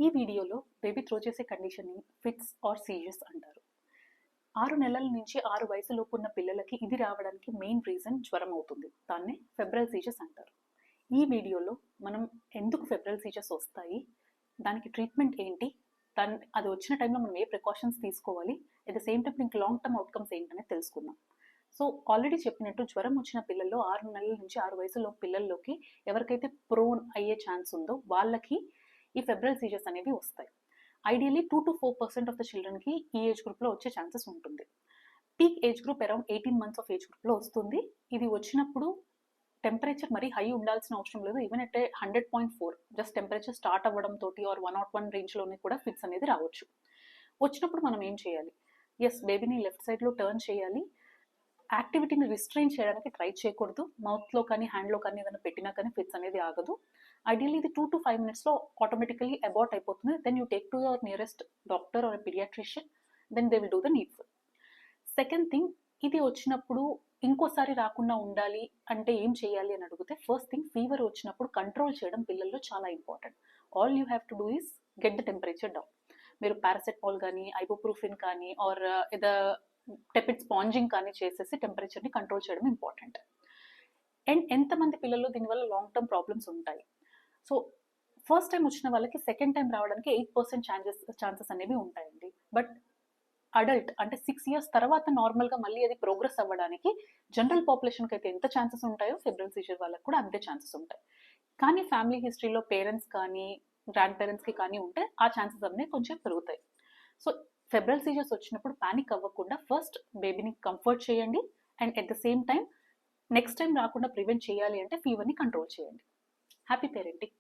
ఈ వీడియోలో baby throw చేసే కండిషన్ని ఫిట్స్ ఆర్ సీజర్స్ అంటారు. 6 నెలల నుంచి 6 వయసులోపు ఉన్న పిల్లలకి ఇది రావడానికి మెయిన్ రీజన్ జ్వరం అవుతుంది. దాన్నే ఫెబ్రల్ సీజర్స్ అంటారు. ఈ వీడియోలో మనం ఎందుకు ఫెబ్రల్ సీజర్స్ వస్తాయి, దానికి ట్రీట్మెంట్ ఏంటి, అది వచ్చిన టైంలో మనం ఏ ప్రికాషన్స్ తీసుకోవాలి, అట్ ద సేమ్ టైం దీనికి లాంగ్ టర్మ్ అవుట్కమ్స్ ఏంటనేది తెలుసుకుందాం. సో ఆల్రెడీ చెప్పినట్టు జ్వరం వచ్చిన పిల్లల్లో 6 నెలల నుంచి 6 వయసులో పిల్లల్లోకి ఎవరికైతే ప్రోన్ అయ్యే ఛాన్స్ ఉందో వాళ్ళకి ఈ ఫెబ్రల్ సీజర్స్ అనేవి వస్తాయి. ఐడియలీ 2 to 4% ఆఫ్ ద చిల్డ్రన్కి ఈ ఏజ్ గ్రూప్లో వచ్చే ఛాన్సెస్ ఉంటుంది. Peak age group around 18 months of age గ్రూప్లో వస్తుంది. ఇది వచ్చినప్పుడు టెంపరేచర్ మరీ హై ఉండాల్సిన అవసరం లేదు. ఈవెన్ అంటే 100.4 జస్ట్ టెంపరేచర్ స్టార్ట్ అవ్వడంతో ఆర్ 101 రేంజ్లోనే కూడా ఫిట్స్ అనేది రావచ్చు. వచ్చినప్పుడు మనం ఏం చేయాలి? బేబీని లెఫ్ట్ సైడ్లో టర్న్ చేయాలి. యాక్టివిటీని రిస్ట్రైన్ చేయడానికి ట్రై చేయకూడదు. మౌత్లో కానీ హ్యాండ్లో కానీ ఏదైనా పెట్టినా కానీ ఫిట్స్ అనేది ఆగదు. ఐడియల్లీ ఇది 2 to 5 minutesలో ఆటోమేటికలీ అబార్ట్ అయిపోతుంది. Then you take to your nearest doctor or paediatrician, then they will do the needful. Second thing, ఇది వచ్చినప్పుడు ఇంకోసారి రాకుండా ఉండాలి అంటే ఏం చేయాలి అని అడిగితే, ఫస్ట్ థింగ్, ఫీవర్ వచ్చినప్పుడు కంట్రోల్ చేయడం పిల్లల్లో చాలా important. All you have to do is get the temperature down. మీరు పారాసెటమాల్ కానీ ఐబుప్రూఫిన్ కానీ ఆర్ టెపిడ్ స్పాంజింగ్ కానీ చేసేసి టెంపరేచర్ని కంట్రోల్ చేయడం ఇంపార్టెంట్. అండ్ ఎంతమంది పిల్లల్లో దీనివల్ల లాంగ్ టర్మ్ ప్రాబ్లమ్స్ ఉంటాయి? సో ఫస్ట్ టైం వచ్చిన వాళ్ళకి సెకండ్ టైం రావడానికి 8% ఛాన్సెస్ అనేవి ఉంటాయండి. బట్ అడల్ట్ అంటే 6 years తర్వాత నార్మల్గా మళ్ళీ అది ప్రోగ్రెస్ అవ్వడానికి జనరల్ పాపులేషన్కి అయితే ఎంత ఛాన్సెస్ ఉంటాయో ఫెబ్రల్ సీజర్ వాళ్ళకి కూడా అంతే ఛాన్సెస్ ఉంటాయి. కానీ ఫ్యామిలీ హిస్టరీలో పేరెంట్స్ కానీ గ్రాండ్ పేరెంట్స్కి కానీ ఉంటే ఆ ఛాన్సెస్ అనేవి కొంచెం పెరుగుతాయి. సో ఫెబ్రల్ సీజర్స్ వచ్చినప్పుడు పానిక్ అవ్వకుండా ఫస్ట్ బేబీని కంఫర్ట్ చేయండి. And at the same time next time రాకుండా ప్రివెంట్ చేయాలి అంటే ఫీవర్ని కంట్రోల్ చేయండి. Happy parenting.